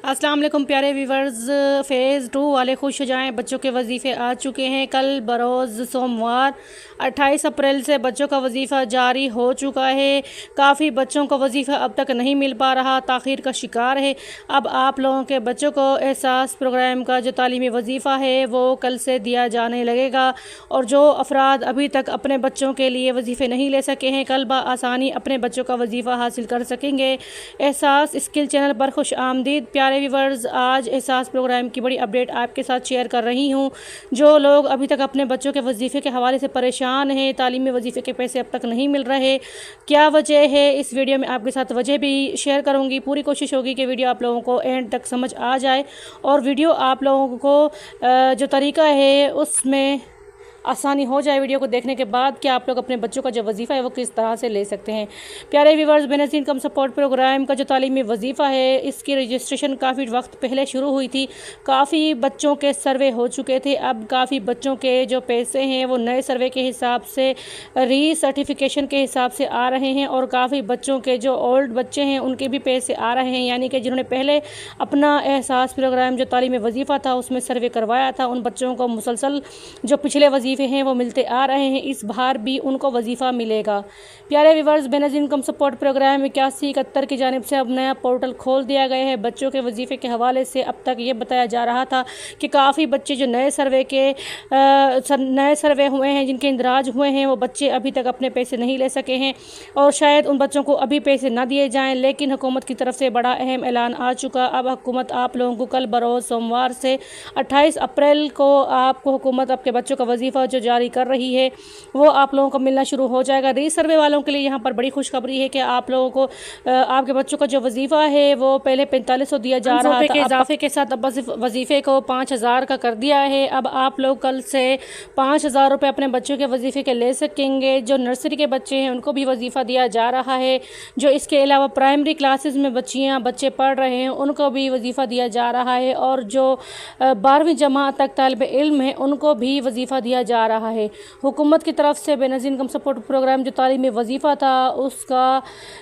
अस्सलाम वालेकुम प्यारे व्यूवर्स। फ़ेज़ 2 वाले खुश हो जाएं, बच्चों के वजीफ़े आ चुके हैं। कल बरोज़ सोमवार 28 अप्रैल से बच्चों का वजीफ़ा जारी हो चुका है। काफ़ी बच्चों को वजीफ़ा अब तक नहीं मिल पा रहा, ताख़ीर का शिकार है। अब आप लोगों के बच्चों को एहसास प्रोग्राम का जो तालीमी वजीफ़ा है वो कल से दिया जाने लगेगा, और जो अफराद अभी तक अपने बच्चों के लिए वजीफ़े नहीं ले सके हैं, कल बआसानी अपने बच्चों का वजीफ़ा हासिल कर सकेंगे। एहसास स्किल चैनल पर खुश आमदीद प्यारे व्यूवर्स। आज एहसास प्रोग्राम की बड़ी अपडेट आपके साथ शेयर कर रही हूँ। जो लोग अभी तक अपने बच्चों के वजीफ़े के हवाले से परेशान हैं, तालीमी वजीफ़े के पैसे अब तक नहीं मिल रहे, क्या वजह है, इस वीडियो में आपके साथ वजह भी शेयर करूँगी। पूरी कोशिश होगी कि वीडियो आप लोगों को एंड तक समझ आ जाए, और वीडियो आप लोगों को जो तरीका है उसमें आसानी हो जाए वीडियो को देखने के बाद कि आप लोग अपने बच्चों का जो वजीफ़ा है वो किस तरह से ले सकते हैं। प्यारे viewers, Benazir income support programme का जो तालीमी वजीफ़ा है इसकी रजिस्ट्रेशन काफ़ी वक्त पहले शुरू हुई थी। काफ़ी बच्चों के सर्वे हो चुके थे। अब काफ़ी बच्चों के जो पैसे हैं वो नए सर्वे के हिसाब से, री सर्टिफिकेशन के हिसाब से आ रहे हैं, और काफ़ी बच्चों के जो ओल्ड बच्चे हैं उनके भी पैसे आ रहे हैं, यानी कि जिन्होंने पहले अपना एहसास प्रोग्राम जो तालीमी वजीफ़ा था उसमें सर्वे करवाया था, उन बच्चों को मुसलसल जो पिछले वजीफ़े हैं वो मिलते आ रहे हैं। इस बार भी उनको वजीफ़ा मिलेगा। प्यारे viewers, Benazir income support programme 8171 की जानिब से अब नया पोर्टल खोल दिया गया है। बच्चों के वजीफ़े के हवाले से अब तक ये बताया जा रहा था कि काफ़ी बच्चे जो नए सर्वे हुए हैं, जिनके इंदराज हुए हैं, वो बच्चे अभी तक अपने पैसे नहीं ले सके हैं, और शायद उन बच्चों को अभी पैसे ना दिए जाएँ। लेकिन हुकूमत की तरफ से बड़ा अहम ऐलान आ चुका। अब हुकूमत आप लोगों को कल बरोज़ सोमवार से 28 अप्रैल को आपको हुकूमत आपके बच्चों का वजीफ़ा जो जारी कर रही है वो आप लोगों को मिलना शुरू हो जाएगा। री सर्वे वालों के लिए यहाँ पर बड़ी खुशखबरी है कि आप लोगों को आपके बच्चों का जो वजीफ़ा है वो पहले 4500 दिया जा रहा था, के इजाफे के साथ अब वजीफ़े को 5000 का कर दिया है। अब आप लोग कल से 5000 रुपये अपने बच्चों के वजीफ़े के ले सकेंगे। जो नर्सरी के बच्चे हैं उनको भी वजीफ़ा दिया जा रहा है। जो इसके अलावा प्राइमरी क्लासेस में बच्चे पढ़ रहे हैं उनको भी वजीफ़ा दिया जा रहा है, और जो 12वीं जमात तक तालिब इल्म है उनको भी वजीफ़ा दिया जा रहा है। हुकूमत की तरफ से बेनज़ीर इनकम सपोर्ट प्रोग्राम जो तालीमी वजीफ़ा था उसका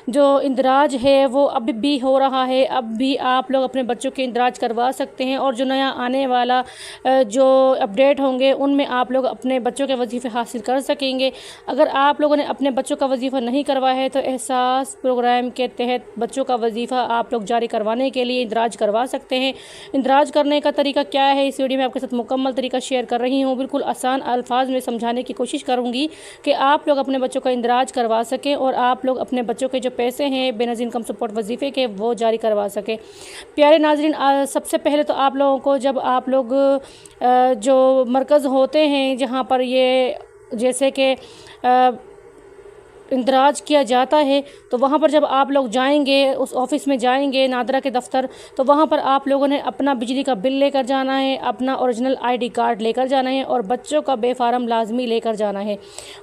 जो इंदराज है वो अब भी हो रहा है। अब भी आप लोग अपने बच्चों के इंदराज करवा सकते हैं, और जो नया आने वाला जो अपडेट होंगे उनमें आप लोग अपने बच्चों के वजीफ़े हासिल कर सकेंगे। अगर आप लोगों ने अपने बच्चों का वजीफ़ा नहीं करवाया है तो एहसास प्रोग्राम के तहत बच्चों का वजीफ़ा आप लोग जारी करवाने के लिए इंदराज करवा सकते हैं। इंदराज करने का तरीका क्या है, इस वीडियो में आपके साथ मुकम्मल तरीका शेयर कर रही हूँ। बिल्कुल आसान अल्फाज में समझाने की कोशिश करूंगी कि आप लोग अपने बच्चों का इंदराज करवा सकें, और आप लोग अपने बच्चों के जो पैसे हैं बेनज़ीर इनकम सपोर्ट वजीफ़े के वो जारी करवा सकें। प्यारे नाज़रीन, सबसे पहले तो आप लोगों को जब आप लोग जो मरकज़ होते हैं जहाँ पर ये जैसे कि इंदराज किया जाता है, तो वहाँ पर जब आप लोग जाएंगे, उस ऑफ़िस में जाएंगे नादरा के दफ्तर, तो वहाँ पर आप लोगों ने अपना बिजली का बिल लेकर जाना है, अपना ओरिजिनल ID कार्ड लेकर जाना है, और बच्चों का बेफारम लाजमी लेकर जाना है।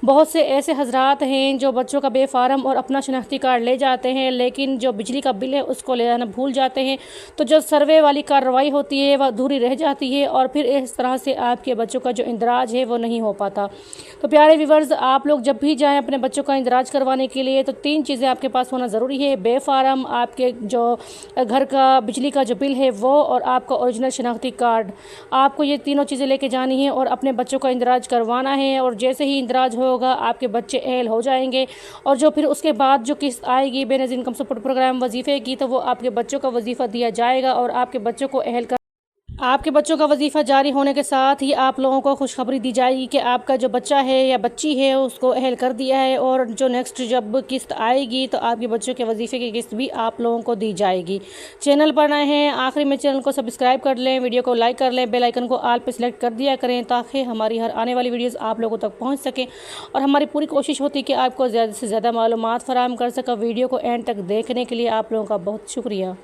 बहुत से ऐसे हजरात हैं जो बच्चों का बेफारम और अपना शनाख्ती कार्ड ले जाते हैं, लेकिन जो बिजली का बिल है उसको ले जाना भूल जाते हैं, तो जो सर्वे वाली कार्रवाई होती है वह अधूरी रह जाती है, और फिर इस तरह से आपके बच्चों का जो इंदराज है वो नहीं हो पाता। तो प्यारे व्यूवर्स, आप लोग जब भी जाएँ अपने बच्चों का इंदराज करवाने के लिए तो 3 चीज़ें आपके पास होना ज़रूरी है: बेफारम, आपके जो घर का बिजली का जो बिल है वो, और आपका ओरिजिनल शनाख्ती कार्ड। आपको ये तीनों चीज़ें लेके जानी है और अपने बच्चों का इंदराज करवाना है, और जैसे ही इंदराज होगा आपके बच्चे अहल हो जाएंगे, और जो फिर उसके बाद जो किस्त आएगी बेनज़ीर इनकम सपोर्ट प्रोग्राम वजीफ़े की, तो वो आपके बच्चों का वजीफ़ा दिया जाएगा, और आपके बच्चों को अहल कर आपके बच्चों का वजीफ़ा जारी होने के साथ ही आप लोगों को खुशखबरी दी जाएगी कि आपका जो बच्चा है या बच्ची है उसको अहल कर दिया है, और जो नेक्स्ट जब किस्त आएगी तो आपके बच्चों के वजीफ़े की किस्त भी आप लोगों को दी जाएगी। चैनल पर नए हैं, आखिरी में चैनल को सब्सक्राइब कर लें, वीडियो को लाइक कर लें, बेल आइकन को ऑल पे सिलेक्ट कर दिया करें ताकि हमारी हर आने वाली वीडियोज़ आप लोगों तक पहुँच सकें, और हमारी पूरी कोशिश होती है कि आपको ज़्यादा से ज़्यादा मालूमात फ़राहम कर सकें। वीडियो को एंड तक देखने के लिए आप लोगों का बहुत शुक्रिया।